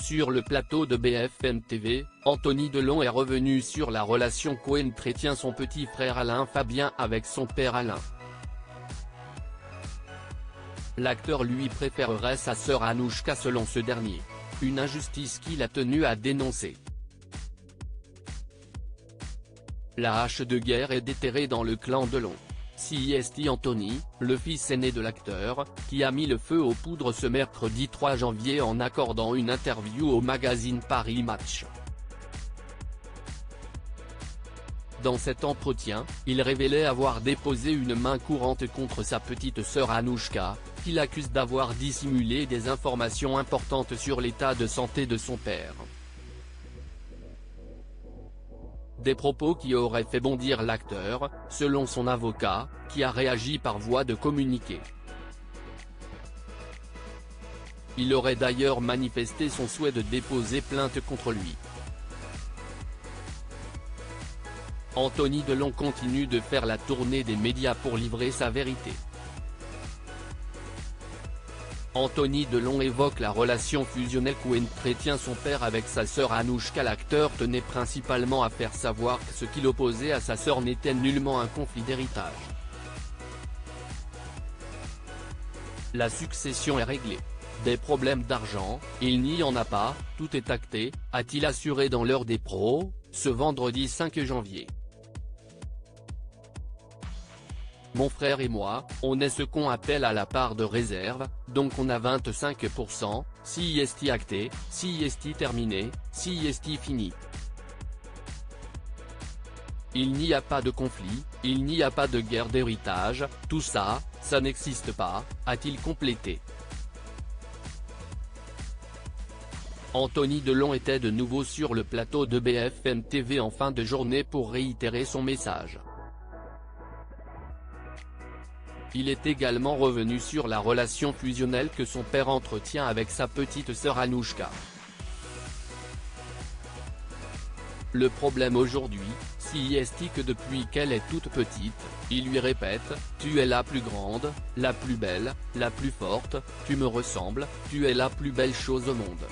Sur le plateau de BFM TV, Anthony Delon est revenu sur la relation qu'entretient son petit frère Alain Fabien avec son père Alain. L'acteur lui préférerait sa sœur Anouchka selon ce dernier. Une injustice qu'il a tenu à dénoncer. La hache de guerre est déterrée dans le clan Delon. C'est Anthony, le fils aîné de l'acteur, qui a mis le feu aux poudres ce mercredi 3 janvier en accordant une interview au magazine Paris Match. Dans cet entretien, il révélait avoir déposé une main courante contre sa petite sœur Anouchka, qu'il accuse d'avoir dissimulé des informations importantes sur l'état de santé de son père. Des propos qui auraient fait bondir l'acteur, selon son avocat, qui a réagi par voie de communiqué. Il aurait d'ailleurs manifesté son souhait de déposer plainte contre lui. Anthony Delon continue de faire la tournée des médias pour livrer sa vérité. Anthony Delon évoque la relation fusionnelle qu'entretient son père avec sa sœur Anouchka. L'acteur tenait principalement à faire savoir que ce qui l'opposait à sa sœur n'était nullement un conflit d'héritage. La succession est réglée. Des problèmes d'argent, il n'y en a pas, tout est acté, a-t-il assuré dans l'heure des pros, ce vendredi 5 janvier. Mon frère et moi, on est ce qu'on appelle à la part de réserve, donc on a 25%, si est acté, si est terminé, si est fini. Il n'y a pas de conflit, il n'y a pas de guerre d'héritage, tout ça, ça n'existe pas, a-t-il complété. Anthony Delon était de nouveau sur le plateau de BFM TV en fin de journée pour réitérer son message. Il est également revenu sur la relation fusionnelle que son père entretient avec sa petite sœur Anouchka. Le problème aujourd'hui, c'est que depuis qu'elle est toute petite, il lui répète « Tu es la plus grande, la plus belle, la plus forte, tu me ressembles, tu es la plus belle chose au monde ».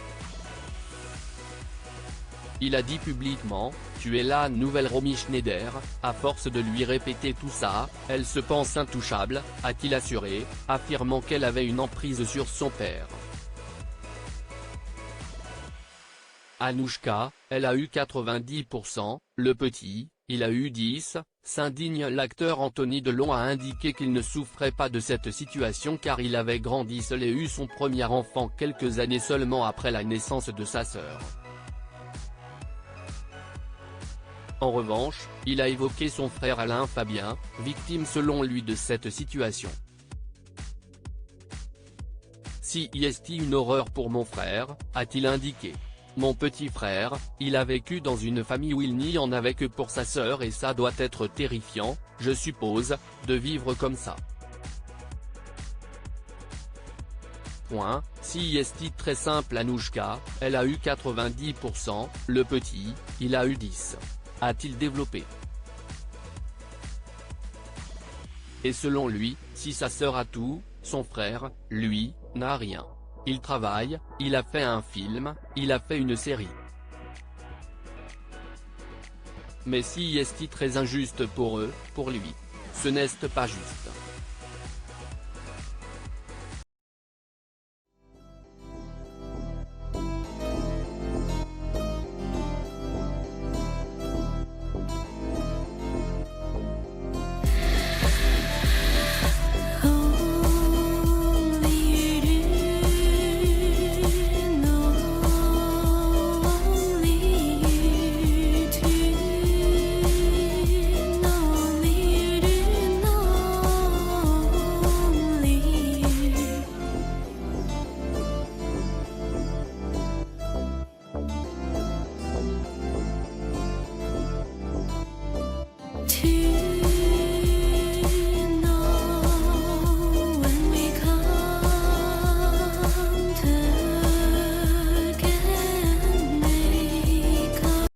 Il a dit publiquement « Tu es la nouvelle Romy Schneider », à force de lui répéter tout ça, elle se pense intouchable, a-t-il assuré, affirmant qu'elle avait une emprise sur son père. Anouchka, elle a eu 90%, le petit, il a eu 10%, s'indigne l'acteur. Anthony Delon a indiqué qu'il ne souffrait pas de cette situation car il avait grandi seul et eu son premier enfant quelques années seulement après la naissance de sa sœur. En revanche, il a évoqué son frère Alain Fabien, victime selon lui de cette situation. Si est une horreur pour mon frère, a-t-il indiqué. Mon petit frère, il a vécu dans une famille où il n'y en avait que pour sa sœur et ça doit être terrifiant, je suppose, de vivre comme ça. Si est très simple. Anouchka, elle a eu 90%, le petit, il a eu 10%. A-t-il développé. Et selon lui, si sa sœur a tout, son frère, lui, n'a rien. Il travaille, il a fait un film, il a fait une série. Mais si est très injuste pour eux, pour lui. Ce n'est pas juste.